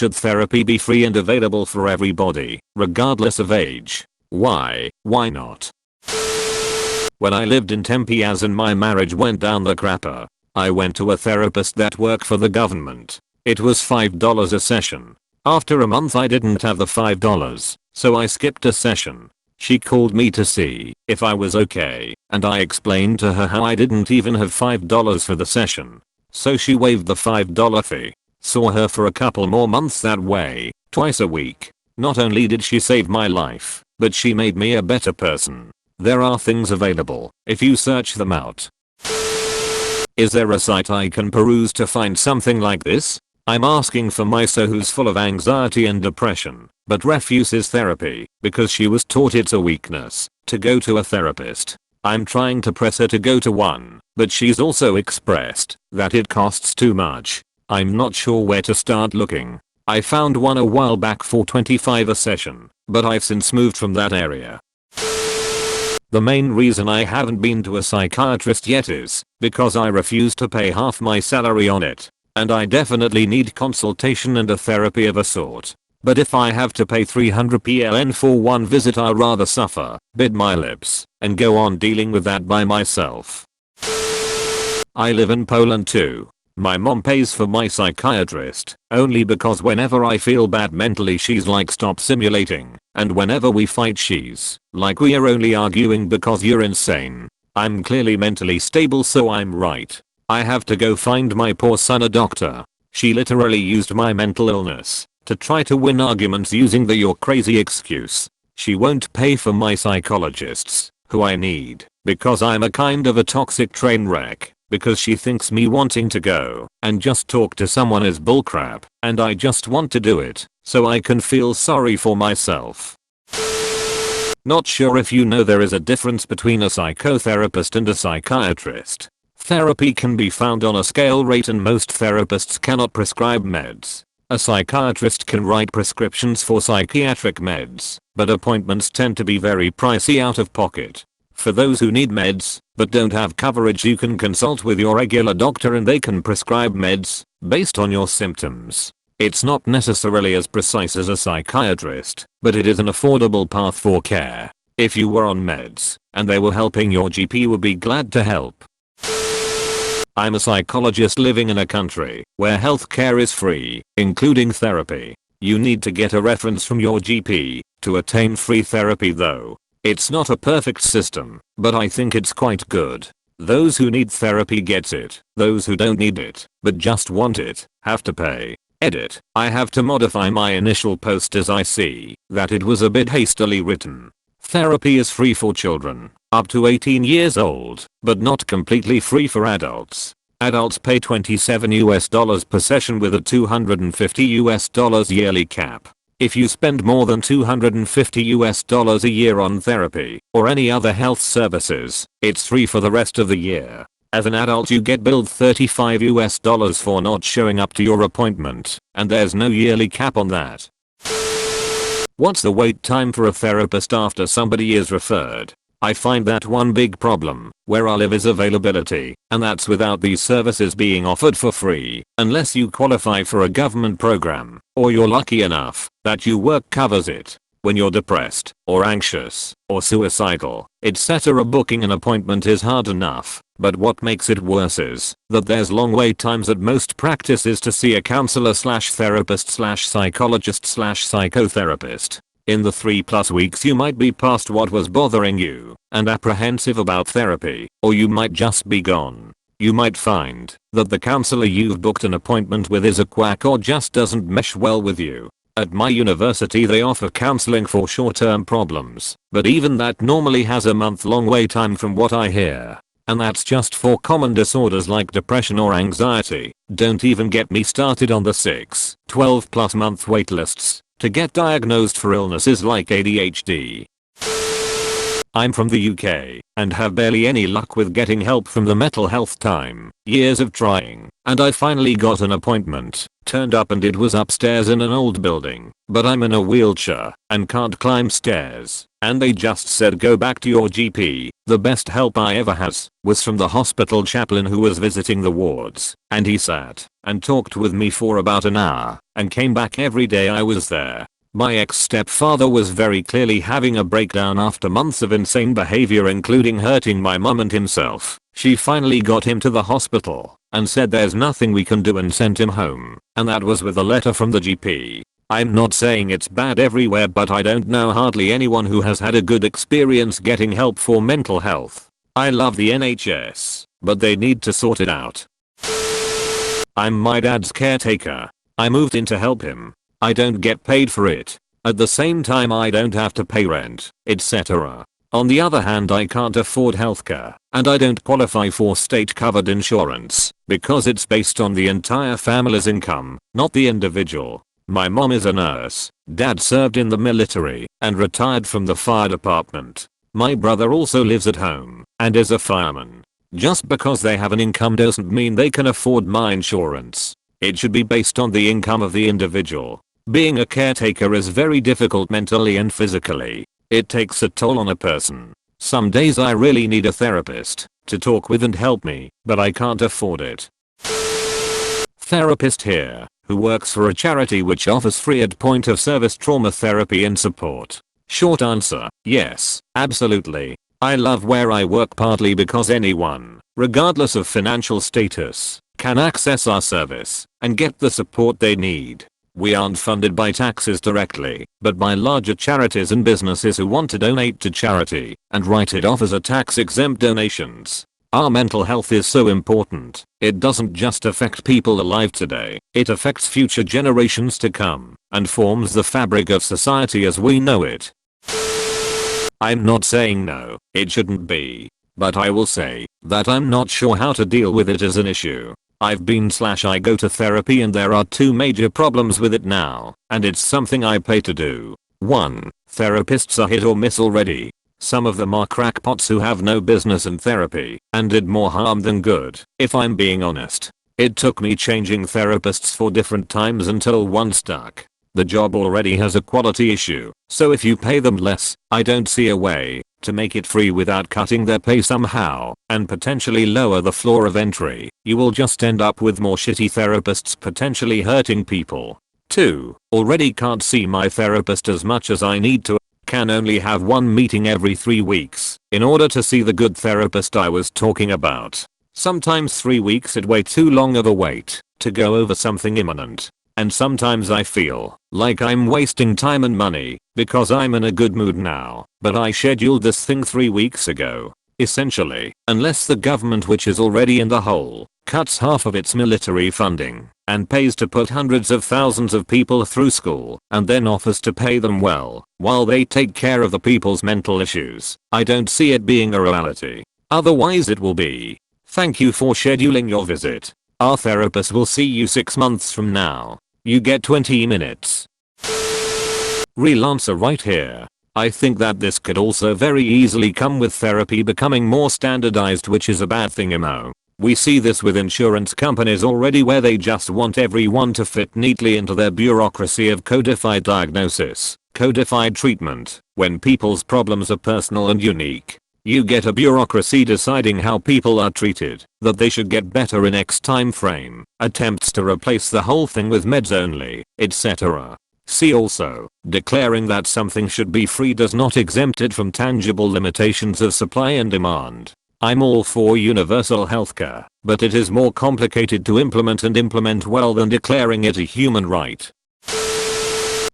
should therapy be free and available for everybody, regardless of age? Why? Why not? When I lived in Tempe as in my marriage went down the crapper, I went to a therapist that worked for the government. It was $5 a session. After a month I didn't have the $5, so I skipped a session. She called me to see if I was okay, and I explained to her how I didn't even have $5 for the session. So she waived the $5 fee. Saw her for a couple more months that way, twice a week. Not only did she save my life, but she made me a better person. There are things available if you search them out. Is there a site I can peruse to find something like this? I'm asking for Misa who's full of anxiety and depression, but refuses therapy because she was taught it's a weakness to go to a therapist. I'm trying to press her to go to one, but she's also expressed that it costs too much. I'm not sure where to start looking. I found one a while back for $25 a session, but I've since moved from that area. The main reason I haven't been to a psychiatrist yet is because I refuse to pay half my salary on it. And I definitely need consultation and a therapy of a sort. But if I have to pay 300 PLN for one visit, I'd rather suffer, bite my lips, and go on dealing with that by myself. I live in Poland too. My mom pays for my psychiatrist, only because whenever I feel bad mentally she's like stop simulating, and whenever we fight she's like we are only arguing because you're insane. I'm clearly mentally stable, so I'm right. I have to go find my poor son a doctor. She literally used my mental illness to try to win arguments using the "you're crazy" excuse. She won't pay for my psychologists, who I need, because I'm a kind of a toxic train wreck, because she thinks me wanting to go and just talk to someone is bullcrap, and I just want to do it so I can feel sorry for myself. Not sure if you know there is a difference between a psychotherapist and a psychiatrist. Therapy can be found on a scale rate and most therapists cannot prescribe meds. A psychiatrist can write prescriptions for psychiatric meds, but appointments tend to be very pricey out of pocket. For those who need meds, but don't have coverage, you can consult with your regular doctor and they can prescribe meds based on your symptoms. It's not necessarily as precise as a psychiatrist, but it is an affordable path for care. If you were on meds and they were helping, your GP would be glad to help. I'm a psychologist living in a country where healthcare is free, including therapy. You need to get a reference from your GP to attain free therapy though. It's not a perfect system, but I think it's quite good. Those who need therapy gets it. Those who don't need it, but just want it, have to pay. Edit. I have to modify my initial post as I see that it was a bit hastily written. Therapy is free for children up to 18 years old, but not completely free for adults. Adults pay $27 per session with a $250 yearly cap. If you spend more than $250 a year on therapy or any other health services, it's free for the rest of the year. As an adult you get billed $35 for not showing up to your appointment, and there's no yearly cap on that. What's the wait time for a therapist after somebody is referred? I find that one big problem where I live is availability, and that's without these services being offered for free, unless you qualify for a government program, or you're lucky enough that your work covers it. When you're depressed, or anxious, or suicidal, etc., booking an appointment is hard enough, but what makes it worse is that there's long wait times at most practices to see a counselor/therapist/psychologist/psychotherapist. In the 3+ weeks you might be past what was bothering you and apprehensive about therapy, or you might just be gone. You might find that the counselor you've booked an appointment with is a quack or just doesn't mesh well with you. At my university they offer counseling for short-term problems, but even that normally has a month-long wait time from what I hear. And that's just for common disorders like depression or anxiety. Don't even get me started on the 6, 12+ month waitlists to get diagnosed for illnesses like ADHD. I'm from the UK and have barely any luck with getting help from the mental health time. Years of trying, and I finally got an appointment. Turned up and it was upstairs in an old building, but I'm in a wheelchair and can't climb stairs. And they just said go back to your GP. The best help I ever has was from the hospital chaplain who was visiting the wards, and he sat and talked with me for about an hour and came back every day I was there. My ex-stepfather was very clearly having a breakdown after months of insane behavior, including hurting my mum and himself. She finally got him to the hospital and said there's nothing we can do and sent him home, and that was with a letter from the GP. I'm not saying it's bad everywhere, but I don't know hardly anyone who has had a good experience getting help for mental health. I love the NHS, but they need to sort it out. I'm my dad's caretaker. I moved in to help him. I don't get paid for it. At the same time I don't have to pay rent, etc. On the other hand, I can't afford healthcare, and I don't qualify for state-covered insurance because it's based on the entire family's income, not the individual. My mom is a nurse, dad served in the military and retired from the fire department. My brother also lives at home and is a fireman. Just because they have an income doesn't mean they can afford my insurance. It should be based on the income of the individual. Being a caretaker is very difficult mentally and physically. It takes a toll on a person. Some days I really need a therapist to talk with and help me, but I can't afford it. Therapist here, who works for a charity which offers free at point of service trauma therapy and support. Short answer, yes, absolutely. I love where I work partly because anyone, regardless of financial status, can access our service and get the support they need. We aren't funded by taxes directly, but by larger charities and businesses who want to donate to charity and write it off as a tax-exempt donations. Our mental health is so important. It doesn't just affect people alive today, it affects future generations to come and forms the fabric of society as we know it. I'm not saying no, it shouldn't be, but I will say that I'm not sure how to deal with it as an issue. I go to therapy and there are two major problems with it now, and it's something I pay to do. 1. Therapists are hit or miss already. Some of them are crackpots who have no business in therapy and did more harm than good, if I'm being honest. It took me changing therapists 4 different times until one stuck. The job already has a quality issue, so if you pay them less, I don't see a way to make it free without cutting their pay somehow and potentially lower the floor of entry. You will just end up with more shitty therapists potentially hurting people. 2. Already can't see my therapist as much as I need to. Can only have one meeting every 3 weeks in order to see the good therapist I was talking about. Sometimes 3 weeks is way too long of a wait to go over something imminent. And sometimes I feel like I'm wasting time and money because I'm in a good mood now, but I scheduled this thing 3 weeks ago. Essentially, unless the government, which is already in the hole, cuts half of its military funding and pays to put hundreds of thousands of people through school and then offers to pay them well while they take care of the people's mental issues, I don't see it being a reality. Otherwise it will be, thank you for scheduling your visit. Our therapist will see you 6 months from now. You get 20 minutes. Real answer right here. I think that this could also very easily come with therapy becoming more standardized, which is a bad thing, We see this with insurance companies already, where they just want everyone to fit neatly into their bureaucracy of codified diagnosis, codified treatment, when people's problems are personal and unique. You get a bureaucracy deciding how people are treated, that they should get better in X time frame, attempts to replace the whole thing with meds only, etc. See also, declaring that something should be free does not exempt it from tangible limitations of supply and demand. I'm all for universal healthcare, but it is more complicated to implement well than declaring it a human right.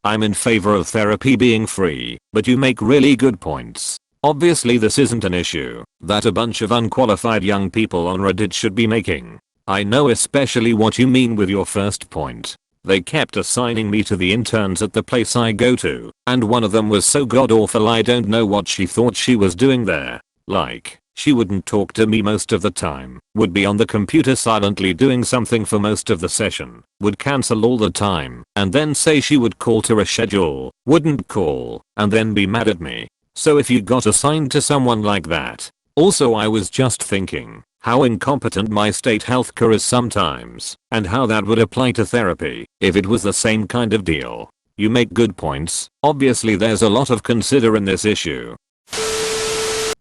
I'm in favor of therapy being free, but you make really good points. Obviously this isn't an issue that a bunch of unqualified young people on Reddit should be making. I know especially what you mean with your first point. They kept assigning me to the interns at the place I go to, and one of them was so god awful I don't know what she thought she was doing there. Like, she wouldn't talk to me most of the time, would be on the computer silently doing something for most of the session, would cancel all the time, and then say she would call to reschedule, wouldn't call, and then be mad at me. So if you got assigned to someone like that. Also, I was just thinking how incompetent my state healthcare is sometimes and how that would apply to therapy if it was the same kind of deal. You make good points. Obviously there's a lot of consider in this issue.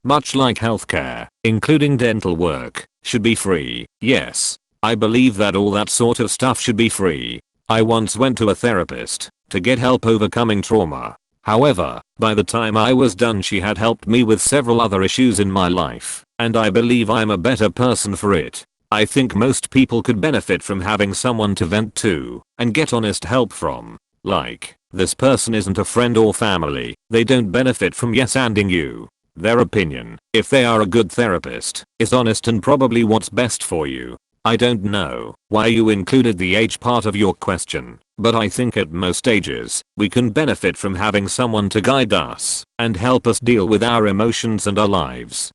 Much like healthcare, including dental work, should be free. Yes, I believe that all that sort of stuff should be free. I once went to a therapist to get help overcoming trauma. However, by the time I was done she had helped me with several other issues in my life, and I believe I'm a better person for it. I think most people could benefit from having someone to vent to and get honest help from. Like, this person isn't a friend or family, they don't benefit from yes-anding you. Their opinion, if they are a good therapist, is honest and probably what's best for you. I don't know why you included the age part of your question, but I think at most ages, we can benefit from having someone to guide us and help us deal with our emotions and our lives.